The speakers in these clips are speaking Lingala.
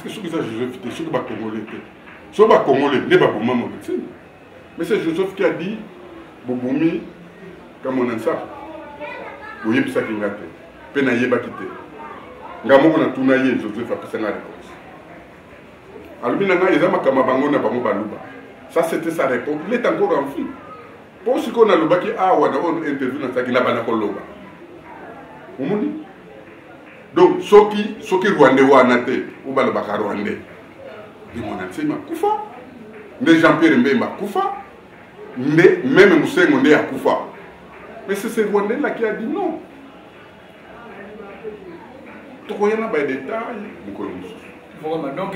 que ceux qui sont Joseph, ceux qui sont Congolais, ceux qui sont Congolais, ne sont pas mon médecin. Mais c'est Joseph qui a dit, Boboumi, comme on a ça, vous voyez ça qui m'a fait. Penaye ba quitté. Ngamo na tunaye Joseph a passé la réponse. Alubina na ezama kama bango na bango baluba. Ça c'était sa réponse. Il est encore en vie. Pour ce qu'on a le baki a ou on interview dans ça qui n'a pas koloba. Donc ceux qui rwandais ou anate ou ba le baka rwandais. Di monanse ma kufa. Ne Jean-Pierre Mbemba kufa. Ne même Musengo ne a kufa. Mais c'est ce Rwandais là qui a dit non. Tokoyana ba détail mukolo musu. Vraiment, donc,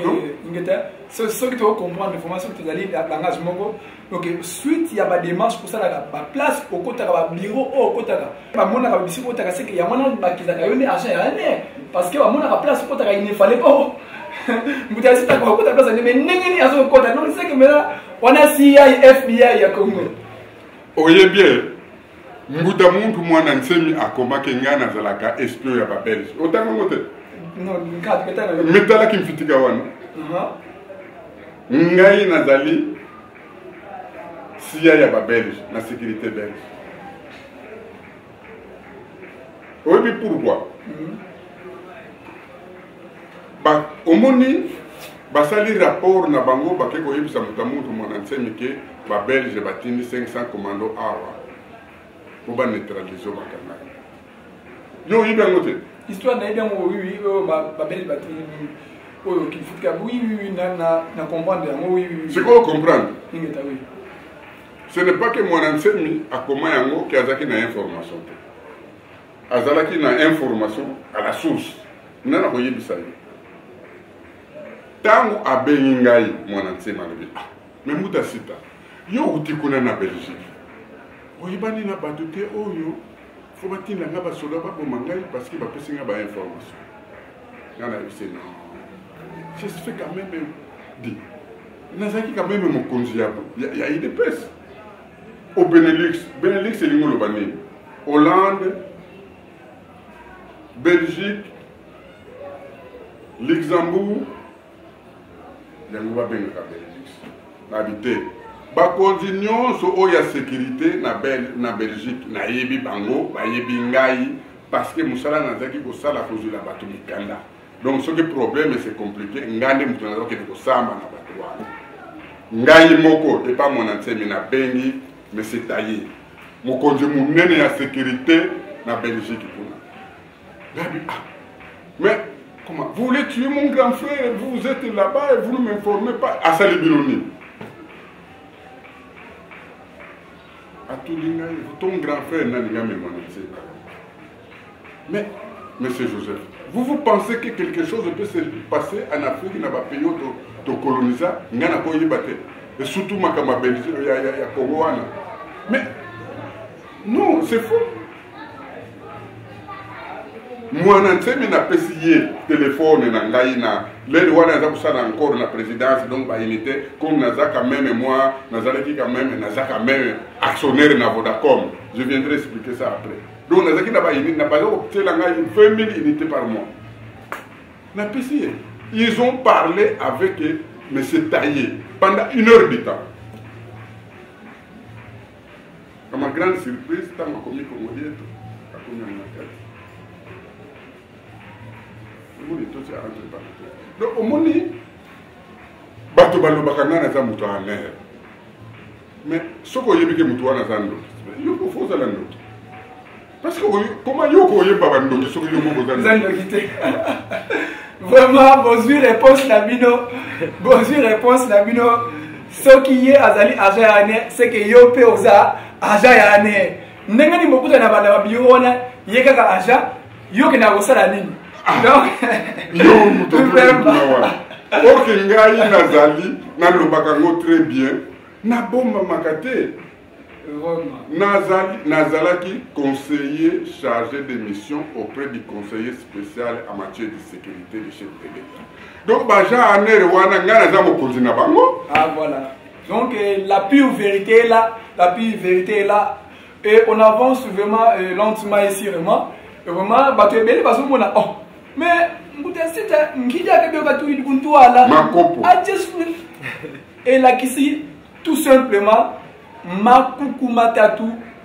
ceux qui doivent comprendre l'information que tu as dit, langage moko, donc, suite, il y a des démarches pour ça, la place au côté de bureau, au côté de la monnaie, c'est qu'il y a un qui a parce que la monnaie a place au côté il ne fallait pas. Vous avez dit que au côté de la place, mais n'est pas au côté. Donc, c'est que maintenant, on a CIA, FBI à Congo. Oye bien, Mbouta Muntu Mwana Nsemi a combattu Ngana Zalaka, espion ya Belge. Autant que moi. Non, metala kimfitika wana ngai nazali siya ya ba belge na sécurité belge. Oui, pourquoi ba omoni basali rapport na bango bakeko yebisa mutamuntu mwana nsemi ke ba belge batindi 500 commando awa pour ba neutraliser bakanga yo yiba ngote histoire n'a bien oui babel batterie oh qu'il faut que oui na comprendre oui. C'est quoi comprendre? Oui. Ce n'est pas que mon enseigne a comment yango qui a zaki na information. Azalaki na information à la source. Nana ko yebisa yo. Tango abengi ngai mon enseigne malobi. Mais muta sita. Yo utikuna na Belgique. Oyibani na batote oyo. Il faut que les gens soient parce qu'ils peuvent faire des informations. Il y en a qui non. Je fais quand même dit. Il y a quand même mon consulat. Il y a eu des presses. Au Benelux, Benelux c'est l'Union européenne. Hollande, Belgique, Luxembourg, il y a un Benelux. L'habité. Bakonzi nyonso oya sécurité na Belgique na yebi bango ba yebi ngai parce que musala nazaki ko sala ko zula bato mikanda. Donc ce que problème c'est compliqué ngande mutu na ko ko samba na bato wana. Ngai moko et pas mon enseigne na bengi mais c'est taillé. Mokonzi munene ya sécurité na Belgique kuna. Mais comment vous voulez tuer mon grand frère, vous êtes là-bas et vous ne m'informez pas à Sali Biloni. Ton grand frère n'a rien mémorisé. Mais, monsieur Joseph, vous pensez que quelque chose peut se passer en Afrique, dans un pays de coloniser, et surtout dans Belgique, il y a Congo. Mais, non, c'est faux. Moi, je suis téléphone, encore la présidence, donc unité, comme quand même moi, quand même actionnaire na Vodacom. Je viendrai expliquer ça après. Donc, nous avons 20 000 unités par mois. Ils ont parlé avec M. Taillé pendant 1 heure de temps. À ma grande surprise, tant que commis congolais, donc au monde bato balobaka nga naza moto ya mer mais soki oyebi ke moto wana aza ndoki yo kofoza la ndoki parce que comment yo koyeba bandoki soki yo moko oza ndoki te vraiment bozwi réponse na bino soki ye azali agent ya ane c'est que yo mpe oza agent ya ane ndenge nini bokuta na bana babiro wana ye kaka agent yo kenda kosala nini yo muto ok ngai nazali nalobaka ngo très bien nabomba makate nazalaki conseiller chargé de mission auprès du conseiller spécial en matière de sécurité du chef de l'État. Donc baja anere wana nga naza mokonzi na bango. Ah voilà. Donc la pure vérité est là et on avance vraiment lentement ici vraiment bato ebele bazomona oh mais Mbouta sita ngija kebyoka tu ikuntuala Makopo. Et là ici tout simplement Makuku Matatu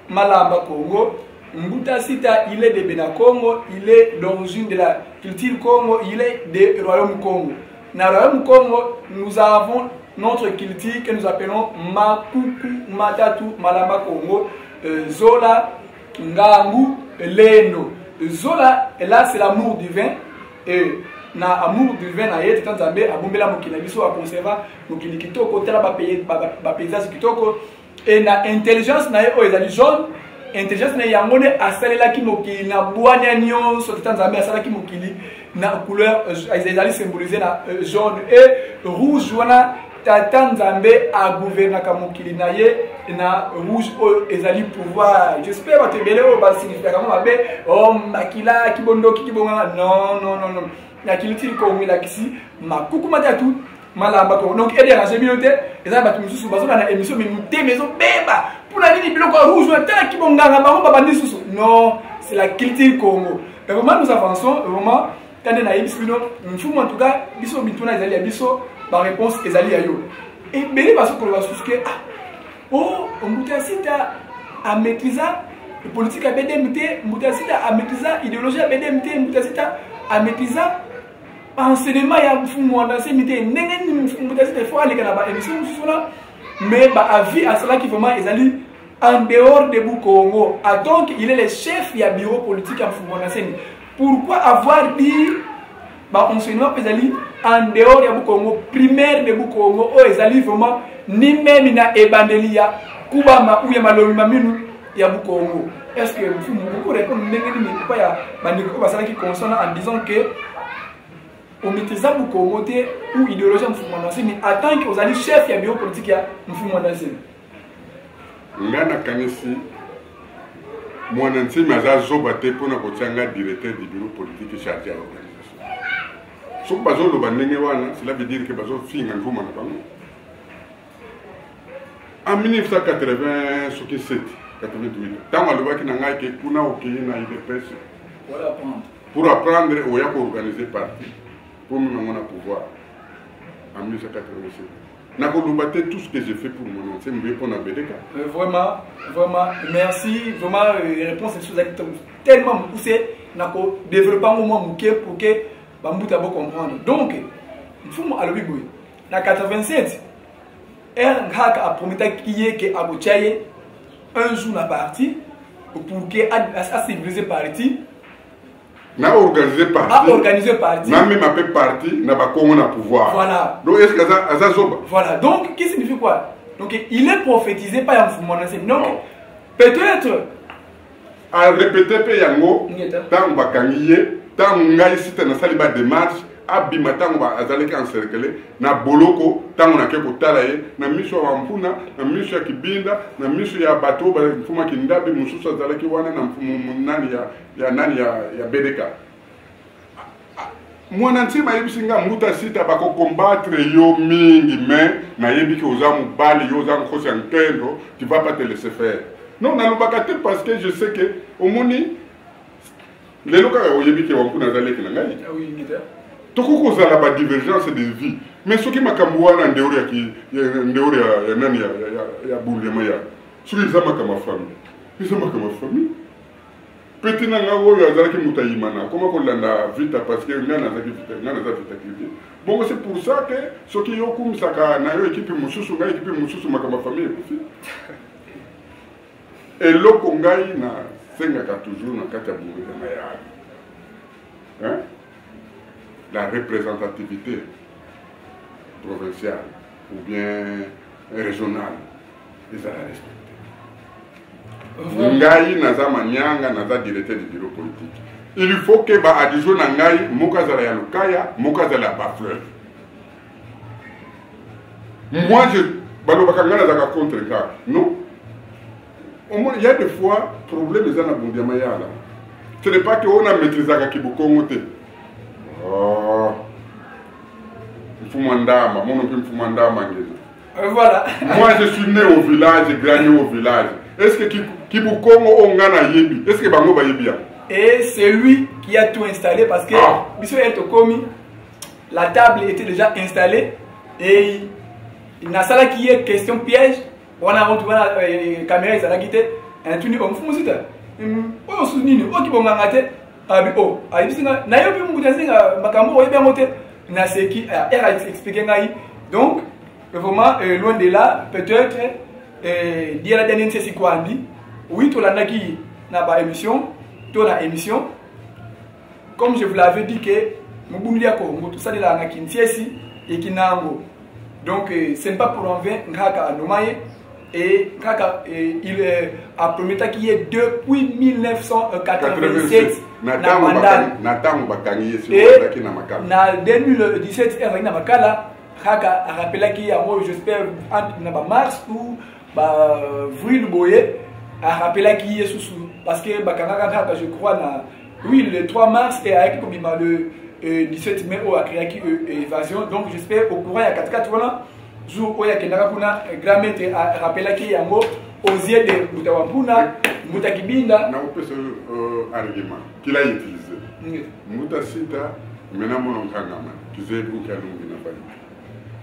Malamba Congo. Mbuta Sita, il est de Bena Congo, il est d'origine de la culture Congo, il est du Royaume Congo. Dans le Royaume Congo, nous avons notre culture que nous appelons Makuku Matatu Malamba Congo, Zola, Ngangu, Lendo. Zola, là c'est l'amour du vin. Et na amour du vin na yete tanzambe abombela mokili biso a conserva mokili kitoko tela ba paysage kitoko et na intelligence na yo ezali jaune intelligence na yangone asalela ki mokili na bwania nyonso tanzambe asala ki mokili na couleur ezali symbolisé na jaune et rouge wana tanzambe a gouverner ka mokili na ye na rouge ezali pouvoir. J'espère que tu o ba signifie comme mabe oh makila kibondo kibonga non na kilitiri ko ngila kisi Makuku Matatu Malamba ko donc aider à géminoté et ça ba tumususu bazo na émission mais muté maison beba pour la ligne bloc rouge tant kibonga ba ba bandi susu non c'est la culture Congo. Et vraiment nous avançons vraiment tande na ibisino mfumo en tout cas biso mituna ezali ya biso ba réponse ezali ya yo et beli baso ko ba susu que oh Mbuta Sita a maîtrisé la politique à BDMT, Mbuta Sita a maîtrisé l'idéologie à BDMT, Mbuta Sita a maîtrisé enseignement ya mfumo wa enseignement ndenge ni Mbuta Sita faut aller dans la émission sona mais ba avis à cela qui vraiment ezali en dehors de Congo. Donc il est le chef ya bureau politique à mfumo wa enseignement. Pourquoi avoir dit ba enseignement ezali en dehors ya Congo primaire de Congo o ezali vraiment ni même na ebandelia kubama ou ya malomi maminu ya Congo. Est-ce que vous répondez ndenge pas ya bandiko basala qui consonne en disant que au maîtrise Congo ou idéologie mfumo na sini attend que ozali chef ya bureau politique ya mfumo na sini ngana kanisi mwana nsimi aza zoba te pona kotianga directeur du bureau politique chargé à l'organisation. Soko bazoloba ndenge wana cela veut dire que bazofinga mfumo na bango. En 1987, 88, tant alobaki na ngai ke kuna okeye na IDPS pour apprendre oya ko organiser parti pour me mettre au pouvoir en 1987. Na koloba te tout ce que j'ai fait pour mon ancien mbé pour na BDK. Vraiment merci vraiment réponse sur tellement poussé na ko développer un moment muké pour que bambuta bo comprendre. Donc mfumo alobi boy na 87 Ngaka a promis qu'il y ait un jour la partie pour que a civilisé parti. Na organisé parti. A organisé parti. Na même appelé parti n'a pas comment on pouvoir. Voilà. Donc est-ce que ça zoba? Voilà. Donc qu'est-ce que signifie quoi? Donc il est prophétisé par un mouvement. Donc peut-être à répéter pe yango tant bakangiye tant ngai site na saliba démarche abima tango ba azaleki encercler na boloko tango na keko talaye na miso wa mpuna na miso ya kibinda na miso ya bato ba mfuma kindabi mususu azaleki wana na mfumu nani ya BDK mwana ntima yebisinga Mbuta Sita bako combattre yo mingi mais na yebiki ozamu bali yo ozamu khosi nkendo tu vas pas te laisser faire non na lobaka te parce que je sais que omoni lelo ka oyebiki wa mpuna azaleki na ngai oui ngita toko kozala ba divergence de vie mais soki makambo wana ndeori ya nani ya bulema ya soki za makama famille petit na ngawo ya zalaki mutayimana koma ko landa vita parce que ngana za vita kivi bon c'est pour ça que soki yokumsaka na yo équipe mususu ngai équipe mususu makama famille kufi et loko ngai na sengaka toujours na kati ya bulema ya hein la représentativité provinciale ou bien régionale ils ont respecté. Ngai naza manyanga naza directeur du bureau politique. Il faut que ba adijo na ngai mokazala ya lukaya mokazala ba fleuve. Moi je balobaka ngana zaka contre ça. Non. Au moins il y a des fois problème ezana bondiama yala. Ce n'est pas que on a maîtrisé ka kibukongo te. Voilà. Moi je suis né au village, j'ai grandi au village. Est-ce que Kibukongo ongana yebi? Est-ce que bango ba yebi? Et c'est lui qui a tout installé parce que Bissot est commis. La table était déjà installée et il n'a pas qui est question piège. On a retrouvé la caméra, ça a quitté. Un tout niveau, on fait oh, souvenir, oh, qui vont m'arrêter. Ah, oh, ah, il dit, n'a pas pu me dire, ma caméra est bien montée. N'a c'est qui, elle a expliqué. Donc, vraiment, loin de là, peut-être, dire la dernière c'est quoi, on dit, oui, tout l'année qui n'a pas émission, tout la émission. Comme je vous l'avais dit que, tout ça de la Kintiesi et Kinango. Donc, ce n'est pas pour enlever Nkaka Anomaye. Et il a promis qu'il y ait depuis 1987 na en 2017 il y a rappelé qu'il y a j'espère en mars ou avril a rappelé qu'il y a parce que je crois oui le 3 mars et avec le 17 mai a créé évasion. Donc j'espère au courant il y a 4 voilà jour où il y a un grand maître a rappelé qu'il y a aux yeux de Moutawampuna, Moutakibinda. Non, on peut ce argument qu'il a utilisé. Moutasita, maintenant mon kangama, tu sais où qu'il y a l'ongina pas.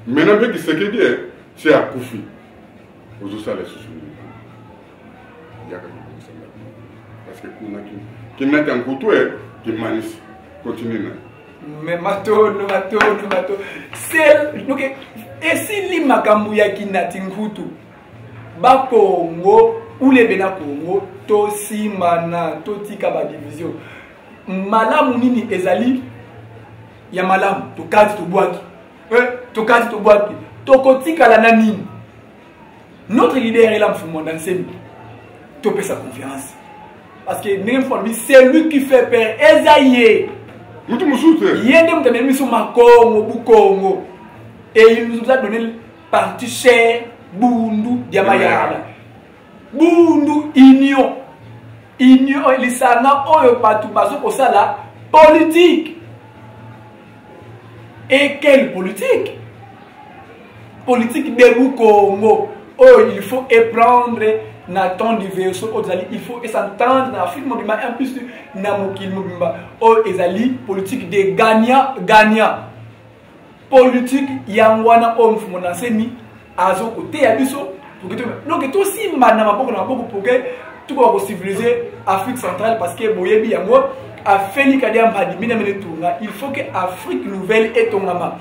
Maintenant, ce qu'il dit, c'est à Koufi. Aux autres, les sous-soumis. Il y a quelque chose comme ça. Parce que qui n'a qu'un couteau, qui manisse. Continue. Mais mato. C'est. Et si les Makamouya qui n'a tinkutu, ba Congo ou les Bena Congo, to si mana, to tika ba division. Malamu nini ezali, ya malamu, to kazi to boaki. To kazi to boaki. To kotika la nanini. Notre leader est là, Mfoumondan Semi. To paie sa confiance. Parce que c'est lui qui fait peur. Ezaïe. Yende mtamemi sur Makongo, Bukongo. Et il nous a donné parti cher, Bundu, Diamayala. Bundu, Union. Union, il s'en a un partout, parce que ça là, politique. Et quelle politique? Politique de Bukongo. Oh, il faut prendre Nathan du verso, il faut s'entendre dans la film, en plus, oh, ezali, politique de gagnant. Politique yangwana homme fumonasemi azo côté abiso pour que donc tout si manama pour que tout va civiliser Afrique centrale parce que boyebi yango a feli kadia mbadi mina mene tourna il faut que Afrique nouvelle est tongama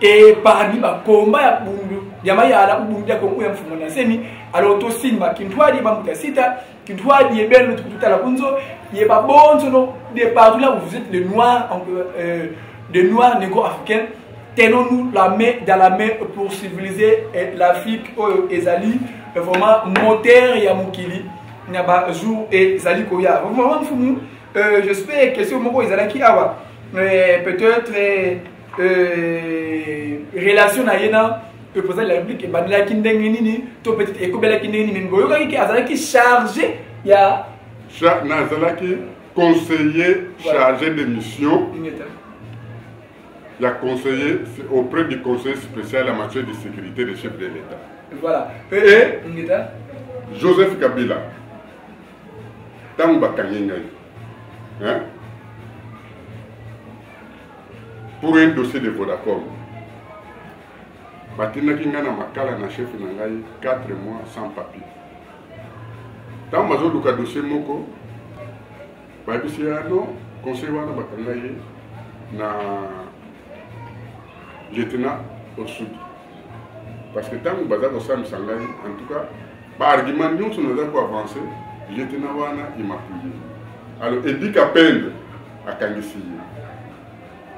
et parmi ba combat ya bundu yama ya ala bundu ya kongo ya fumonasemi alors to simba kintwadi ba mutasita kintwadi ebelo tout à la bunzo yeba bonzo no de partout là où vous êtes les noirs de noirs négo-africains, tenons-nous la main dans la main pour civiliser l'Afrique ezali vraiment moteur ya mukili nyaba jour ezali koya vraiment fumu j'espère que ce moko ezala ki awa peut-être relation na yena le président de la République bandela kindenge nini to peut-être ekobela kindenge nini ngoyo ki azala ki chargé ya nazala ki conseiller chargé de mission. Il a conseillé auprès du conseil spécial en matière de sécurité des chefs de l'État. Voilà. Et Joseph Kabila. Tamba Kanyengai. Pour un dossier de Vodacom. Batina Kingana Makala na chef Nangai 4 mois sans papier. Tamba Zoduka dossier Moko. Babisiano, conseil Wana Bakangai na lieutenant au sud. Parce que tant que Bazar Osam Sangai, en tout cas, par argument, nous sommes avancé, lieutenant Wana, il m'a payé. Alors, il dit qu'à peine à Kangissi,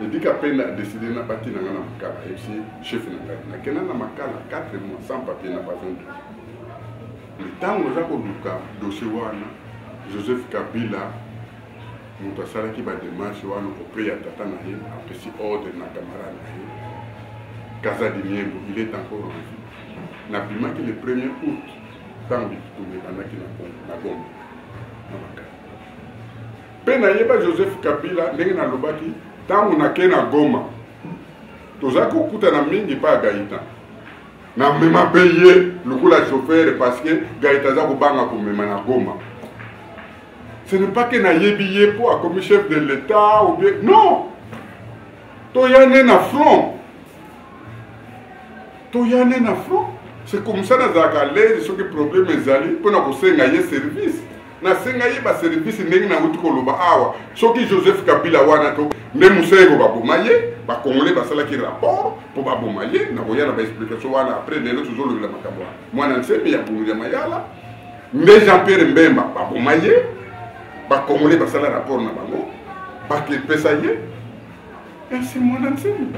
il dit qu'à peine a décidé de bâtir dans la Makala, et puis chef n'a qu'à la Makala, 4 mois sans papier, n'a pas besoin de. Le temps où nous avons le dossier Wana, Joseph Kabila, nous avons fait des démarches auprès de Tata Naïm, après si ordre de la camarade Naïm. Casa de Miengo, il est encore en vie. N'a plus que le 1er août, tant que tout le monde a gombe. Penayeba Joseph Kabila, n'a lobaki, tant qu'on a qu'un goma. Tous à coup, tout a mingi pas Gaïta. N'a même pas payé le coup la chauffeur parce que Gaïta a banga pour même na goma. Ce n'est pas que na yebiye pour comme chef de l'État ou bien non. Toyane na front. Toyane na front. C'est comme ça dans la l'aise ce que problème ezali pour na kosenga ye service. Na senga ye ba service ndenge na wuti koloba awa. Soki Joseph Kabila wana to ne musengo ba bomaye, ba congolais ba sala ki rapport pour ba bomaye na koya na ba explication wana après les autres zolo la makabwa. Moi na nsembe ya bungu mayala. Mais Jean-Pierre Mbemba ba bomaye, ba congolais ba sala rapport na bango, ba ke pesa ye. Et c'est moi na nsembe.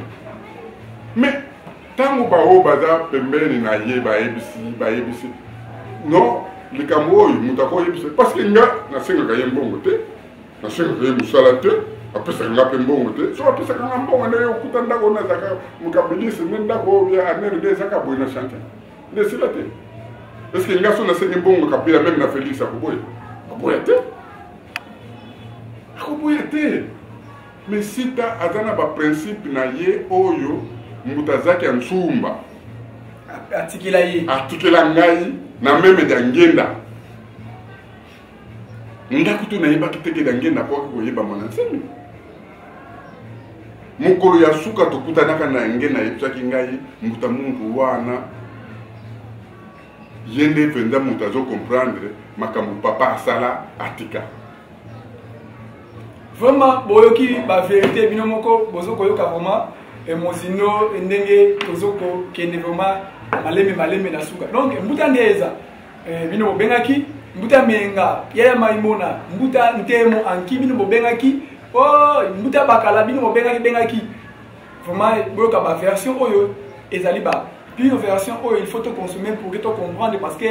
Mais tango ba o baza pembeni na ye ba ebisi non le camo mutako yebisi parce que nga na senga ka yembongo te na senga ka musala te apesa nga pembongo te so apesa nga mbongo na yo kutanda ko na zaka mukabilisi menda ko ya aner de zaka boy na chante de silate parce que nga so na senga mbongo kapila même na Félix akoboy te mais si ta azana ba principe na ye oyo mutazaki ansumba atikela ngai na meme da ngenda ndakutu na yeba kiteke da ngenda kwa ko yeba mwana nsemi mukolo ya suka tokuta naka na ngena yepsaki ngai muta muntu wana yende penda mutazo comprendre makambu papa asala atika vraiment boyoki ba vérité bino moko bozo koyoka vraiment emozino ndenge tozoko kende vraiment maleme na suka donc mbuta ndeza bino bobengaki mbuta menga yaya maimona mbuta ntemo anki bino bobengaki oh mbuta bakala bino bobengaki vraiment boyoka ba version oyo ezali ba puis version oyo il faut te consommer pour que tu comprendre parce que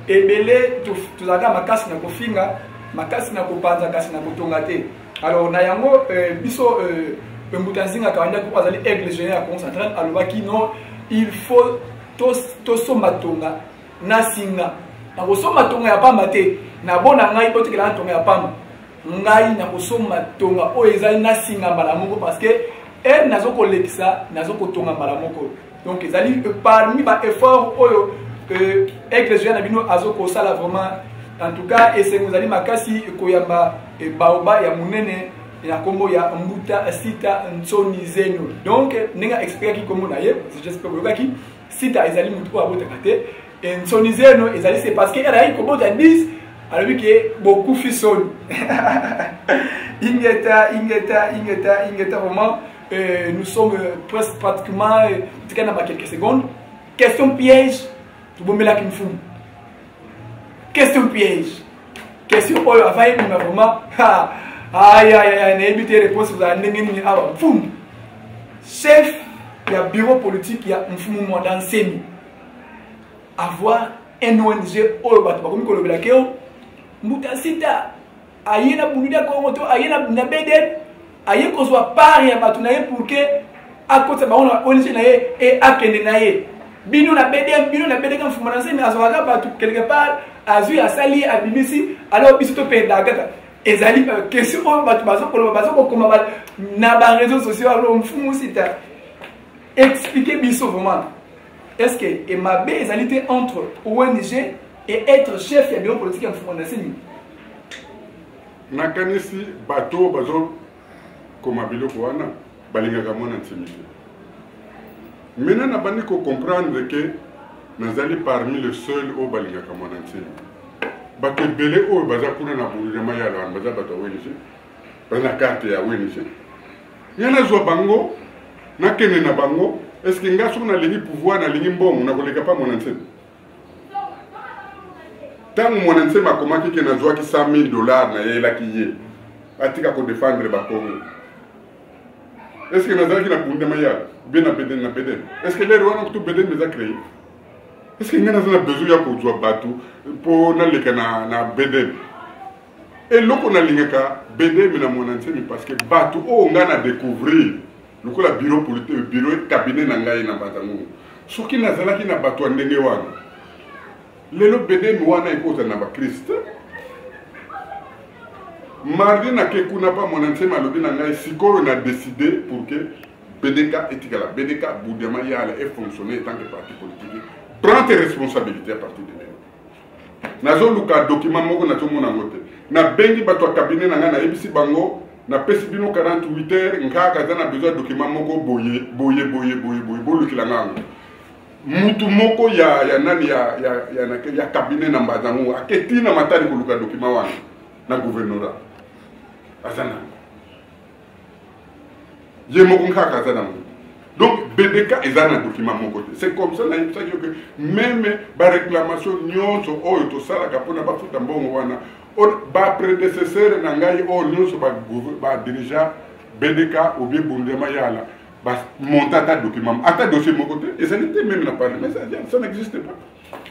ebele tozaka makasi na kofinga makasi na kopanza kasi na kotonga te alors na yango biso Mbutanzinga kawanda ko azali aigle général concentré alobaki non il faut to somatonga na singa na ko somatonga ya pamba te na bona ngai botikela ntonga ya pamba ngai na ko somatonga o ezali na singa mbala moko parce que elle nazo ko lekisa nazo ko tonga mbala moko donc ezali parmi ba effort oyo aigle général bino azo ko sala vraiment en tout cas et c'est vous allez makasi ko yamba baoba ya munene ya kombo ya mbuta sita nsoni zeno donc ninga expliquer ki kombo na ye j'espère que ki sita ezali mutu abota kate et nsoni zeno ezali c'est parce que elle a kombo ta 10 alors que beaucoup fison ingeta vraiment nous sommes presque pratiquement tika na quelques secondes question piège tu bomela ki mfumu question piège question oyo avaye na vraiment aïe, n'évitez réponse vous avez n'engagé awa fum chef ya bureau politique ya mfumu mwana nsemi avoir un ONG oyo bato bakomi kolobela keo mbuta sita ayena bunida ko moto ayena na beden aye kozwa part ya bato na ye pour que akota ba ona ONG na ye et akende na ye bino na beden ka mfumu mwana nsemi azwaka bato quelque part azu ya sali abimisi alors biso to penda kaka ezali question bato bazo koma na ba réseaux sociaux alors mfumu sita expliquer biso vraiment est-ce que Emabe ezalité entre ONG et être chef ya bureau politique en fondation nakanisi bato bazo koma biloko wana balingaka mona ntimité maintenant na bandi ko comprendre que nazali parmi le seul au balingaka mona ntimité bato ebele oyo baza kuna na bulema yala wana baza bato ONG baza na carte ya ONG yana zwa bango nakende na bango est-ce que nga soki nalingi pouvoir nalingi mbongo nakoleka pa mwana nsemi ntango mwana nsemi akomaki ke nazwaki $100,000 nayelaki ye atika kodefendre bakongo est-ce que nazalaki na bundema yala be na beden est-ce que lere wana kutu beden eza créé est-ce que nga naza na besoin ya kozwa bato mpo naleka na beden eloko nalingaka beden na mwana nsemi parce que bato oyo nga na découvrir lokola bureau politique bureau cabinet na ngai na batango soki nazalaki na bato ndenge wana lelo bedemi wana ekota na bakriste mardi na ke kuna pa mwana nsema alobi na ngai sikoyo na décidé pour que BDK etikala BDK boudema yala et fonctionner en tant que parti politique prends tes responsabilités à partir de maintenant nazo luka document moko na tomona ngote na bengi bato cabinet na nga na ebisi bango na pesi bino 48 heures ngaka za na besoin document moko boye bolukila ngango mutu moko ya nani ya cabinet na mbazango aketi na matari koluka document wana na gouvernorat azana ye moko ngaka za na mo. Donc BDK est un document mon côté. C'est comme ça que même la réclamation nyonso oyo to sala kapona ba futa mbongo wana ba prédécesseur na ngai o nyonso ba dirigeant BDK ou bien Bundema yala ba monter document ata dossier mon côté et ça n'était même pas mais ça n'existait pas.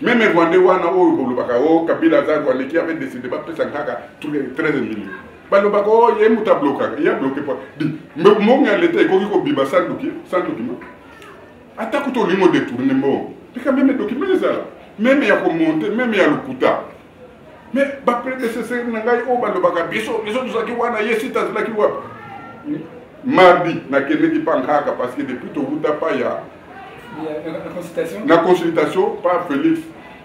Même Rwanda wana oyo bolobaka o Kabila za Rwanda qui avait décidé ba pesa ngaka 13 millions. Balobako ye muta bloqué, il a bloqué pas. Dit mais mon l'état il ko biba sans document. Attaque to limo détourner bon. Puis quand même les documents ça là. Même il y a comme monter, même il y a le kuta. Mais ba prédécesseur nangai o balobaka biso les autres qui wana yesita la qui wa. Mardi na Kennedy Pankaka parce que depuis to kuta pas il y a la consultation. La consultation par Félix.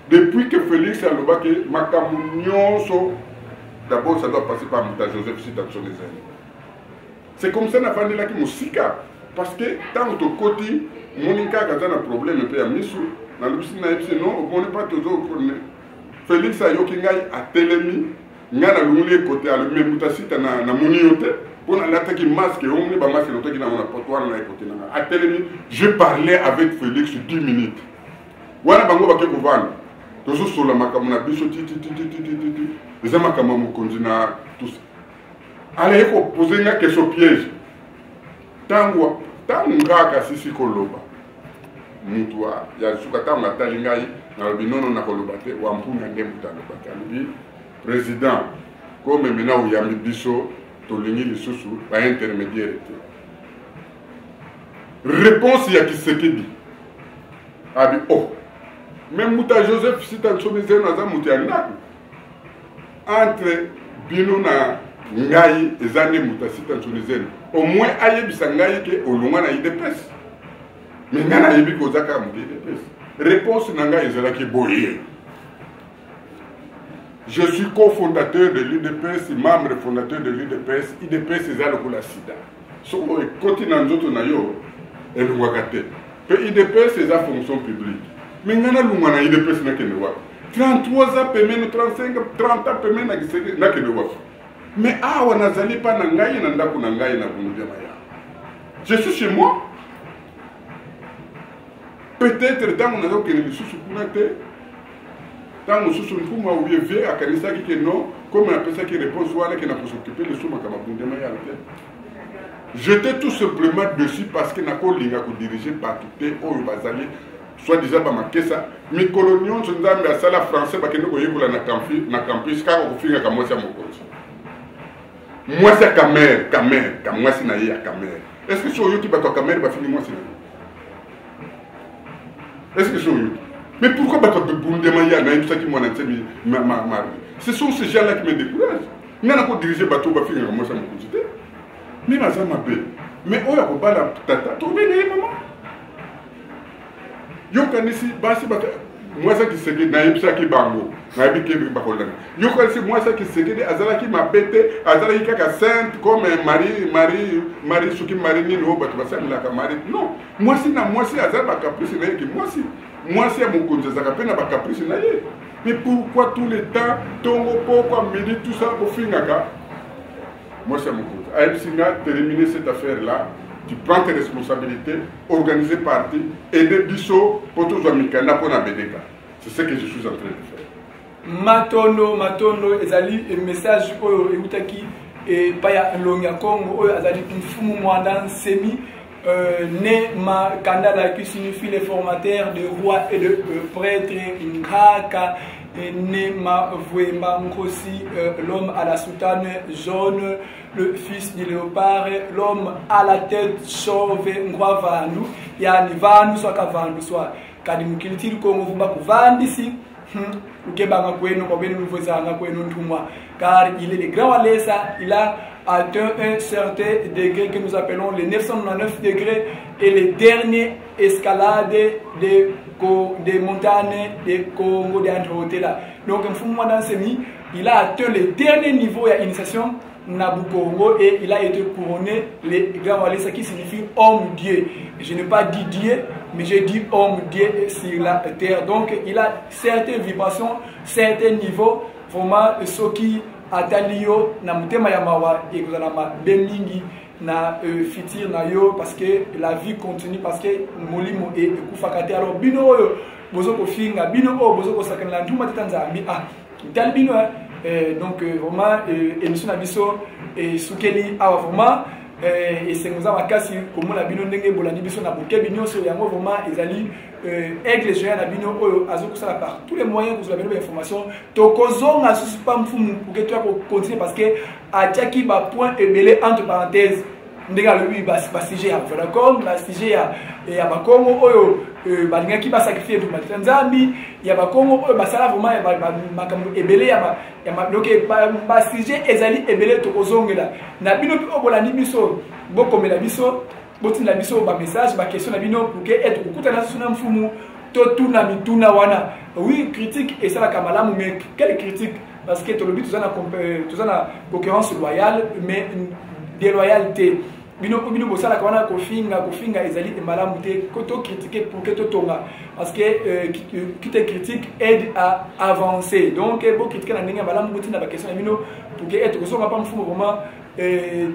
Depuis que Félix a lobaki makamunyo so d'abord, ça doit passer par Mouta Joseph Citation des ailes. C'est comme ça qu'on a fait qui musika. Parce que tant que côté, Monica a un problème un peu à Missou. Dans le piscine, non, on ne pas toujours connaître. Félix a yokingai a télémi, n'a pas le côté à le même Moutacite na moniote. Pour l'attaque masque, on n'est pas masque, on est dans la potoir, on est côté. À télémi, je parlais avec Félix 10 minutes. Voilà, bango baké kouvane. Toujours sur la makamuna biso les amakamamu konzina tous. Allez, il faut poser une question piège. Tango ngaka sisi koloba. Mutwa ya suka tanga talingai na binono na koloba te wa mpuna ndemuta lobaka. Lui président comme maintenant où yami biso tolingi lisusu ba intermédiaire te. Réponse ya Kisekedi. Abi oh. Même Mouta Joseph Citation des ailes na mutia ndako. Entre bino na ngai ezane Mouta Citation des ailes. Au moins ayebisa ngai ke olunga na IDPS. Mais ngana yebi kozaka mu IDPS. Réponse na ngai ezala ki boye. Je suis cofondateur de l'UDPS, membre fondateur de l'UDPS. IDPS ezala ko la sida. So koti na nzoto na yo elungaka te. Pe IDPS eza fonction publique. Mais ngana lunga na IDPS na kenewa. 33 ans paiement 35 30 ans paiement na kenewa. Mais awa nazali pa na ngai na ndako na ngai na bundia maya. Je suis chez moi. Peut-être dans mon azo kene lisusu kuna te. Dans mon susu nkuma ou bien vie akanisa ki non comme on appelle ça qui réponse wana qui n'a pas s'occuper de suma kama bundia maya. J'étais tout simplement dessus parce que nako linga ko diriger partout oyo bazali soit disant ba makesa mi colonion nzambe ya sala français ba kende ko yekola na campus ka ko finga ka mwasi mokonzi mwasi ya Camer ka mwasi na ye ya Camer. Est-ce que so yoki ba to Camer ba fini mwasi na est-ce que so yoki mais pourquoi ba to Bundema ya na tout ça qui moi na tsemi ma ce sont ces gens là qui me découragent ngana ko diriger bateau ba finga ka mwasi mokonzi te mais na za mabe mais oya ko bala tata to bene maman yokanisi basi bata mwasa Kiseke na yebisa ki bango na yebike bakolana yokanisi mwasa Kiseke azala ki mabete azala ki kaka sainte comme Marie suki Marie no batu basala ka Marie non mwasi na mwasi azala ba caprice na yeki mwasi ya mokonzi azaka pena ba caprice na ye. Mais pourquoi tout le temps tongo poko midi tout ça pour fingaka mwasi ya mokonzi ayebsinga terminer cette affaire là. Tu prends tes responsabilités, organiser parti, aider Bisso pour tous les Mikanda pour la BDK. C'est ce que je suis en train de faire. Matondo, ezali message oyo eutaki et paya longa Congo oyo azali mfumu mwanda semi né ma kandala qui signifie les formateurs de rois et de prêtres Ngaka né ma Vouemba Nkosi l'homme à la soutane jaune le fils du léopard l'homme à la tête chauve ngwa vandu yani vandu soka vandu soit kadi mukilitiri Congo vumba kuvandisi ukebanga kwenu kwa benu mvozanga kwenu ntumwa car il est le grand Walesa il a atteint un certain degré que nous appelons les 999 degrés et les derniers escalades des montagnes des Congo d'Androtela. Donc un fou dans semi il a atteint le dernier niveau d'initiation Nabukongo et il a été couronné les grands Walesa qui signifie homme Dieu. Je n'ai pas dit Dieu, mais j'ai dit homme Dieu sur la terre. Donc il a certaines vibrations, certains niveaux, vraiment ceux qui atalio na mutema ya mawa et que na bemingi na fitir na yo parce que la vie continue parce que molimo et kufakate alors bino oyo bozo ko finga bino o bozo ko sakana nduma tanzambi tal bino donc vraiment émission na biso sukeli awa vraiment et c'est nous avons makasi comme la bino ndenge bolandi biso na bokebi nyonso yango vraiment ezali aigle géant na bino oyo azokusala par tous les moyens vous avez une information tokozonga susu pa mfumu pour que tu continuer parce que atiaki ba point ebele entre parenthèses ndenge alobi ba sujet ya Vodacom ba sujet ya bakongo oyo balingaki ba sacrifier pour battre nzambi ya bakongo oyo basala vraiment ya makambo ebele ya donc ba sujet ezali ebele tokozongela na bino pe bolandi biso bokomela biso botinda biso ba message ba question na bino pour que être kokutana suna mfumu to tuna mituna wana oui critique et ça la kamalamu mais quelle critique parce que tolobi tout ça na concurrence loyale mais déloyauté bino bosala kana kofinga ezali malamu te koto critiquer pour que to tonga parce que qui te critique aide à avancer donc bo critiquer na ndenge malamu botinda ba question na bino pour que être kosonga pa mfumu vraiment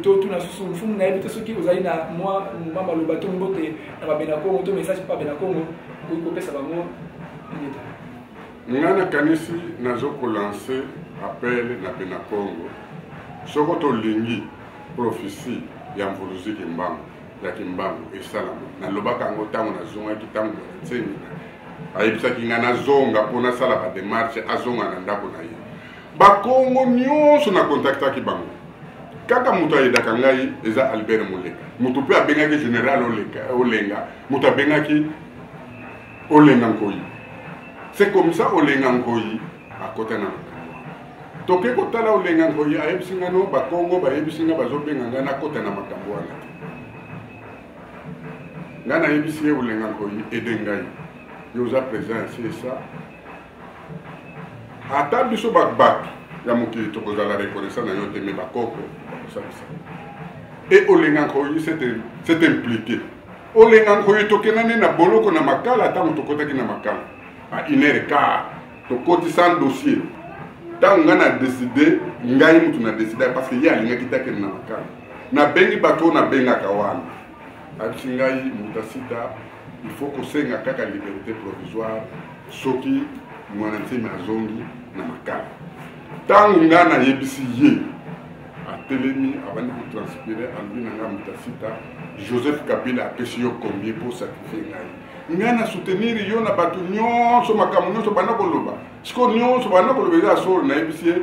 to tuna susu mfumu na ebite soki ozali na moi mama lo bato mbote na ba benako to message pa benako ko pesa bango ngana kanisi nazo ko lancer appel na benakongo soko to lingi prophétie ya mvuluzi kimbangu esalama na lobaka ngo tango na zonga kitango tseni ayibisa kingana zonga pona sala ba démarche azonga na ndako na ye bakongo nyonso na contacta ki bango kaka mutu ayedaka ngai eza Albert Moleka mutu pe abengaki général Olenga mutu abengaki Olenga Nkoyi c'est comme ça Olenga Nkoyi akota na toke kotala Olenga Nkoyi ayebisinga no bakongo bayebisinga bazobenga nga na kota na makambo wana nga na yebisi Olenga Nkoyi edengai yoza présent c'est ça ata biso bakbatu ya mokili tokozala reconnaissant na yo te me bakoko et Olenga Nkoyi c'est impliqué Olenga Nkoyi tokenani na boloko na makala ata motokotaki na makala à 1h15 tokoti sans dossier tant nga na décider ngai mutu na décider parce que ya linga kitake na makala na bengi bato na benga kawana abisi ngai mutasita il faut que senga kaka liberté provisoire soki mwana nsima azongi na makala tant nga na yebisi ye atelemi avant de transpirer en lui na mutasita Joseph Kabila apesi yo combien pour sacrifier ngai ngana soutenir yo na bato nyonso makambo nyonso bana koloba siko nyonso bana koloba eza solo na yebisi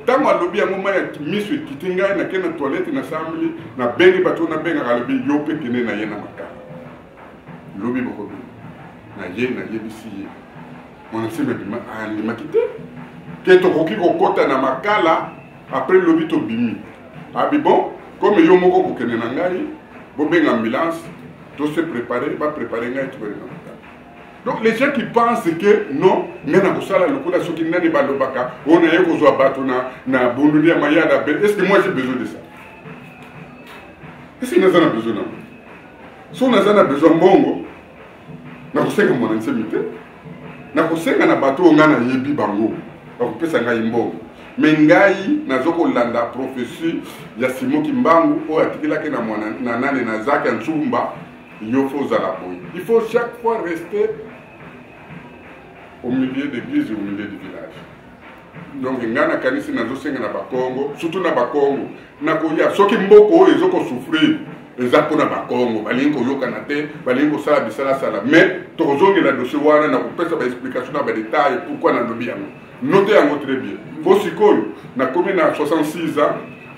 tango alobi yango mai ya miso ekiti ngai na kena toilette na sambili na bengi bato na benga alobi yo mpe kende na ye na makala lobi bokobi na yebisi ye mwana nsima andimaki te ke tokoki kokota na makala après lobi tobimi abi bon comme yo moko kokende na ngai bobenga ambulance tout se préparer, va préparer un être. Donc les gens qui pensent que non, mais na kusala lokola soki nani balobaka, on a yeko zo bato na bonduni ya mayada. Est-ce que moi j'ai besoin de ça? Est-ce que nous avons besoin de ça? Si on a besoin de bongo, na kusenga mwana nsemite, na kusenga na bato ngana yebi bango, na kupesa ngai mbongo. Mais ngai nazoko landa prophétie ya Simon Kimbangu o atikilaki na mwana na nane na Zaka Ntsumba. Il faut chaque fois rester au milieu de l'église et au milieu du village. Donc, il y a des gens qui sont na Bakongo, surtout na Bakongo. Ceux qui sont souffrir, les gens qui sont na Bakongo, ils sont kanate, ils sont sala. Mais, tous les gens qui sont dossier, ils ont des explications dans les détails pourquoi ils ont bien. Notez très bien. Bosiko, na commune à 66 ans,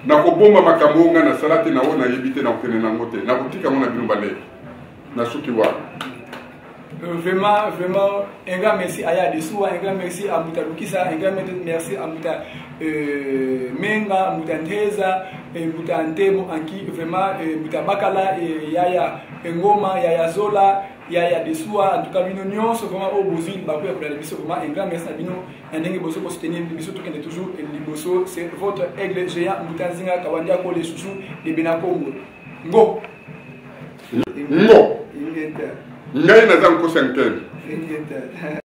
na kobomba makambo na salate na ona yebite na okene na ngote. Na kotika mona binumbale. Vraiment, un grand merci à Yadesou, un grand merci à Mouta Lukisa, un grand merci à Mouta Menga, Mouta Ndeza, Mouta Ntemo, Anki, vraiment, Mouta Bakala, Yaya Ngoma, Yaya Zola, il y a des soirs en tout cas bino nyonso vraiment au besoin ba ko ya biso vraiment un grand merci na bino ndenge bozo ko soutenir biso to kende toujours et liboso c'est votre aigle géant Mutanzinga Kawandia ko les chouchous de Benakongo ngo ngo ngai na zanko 5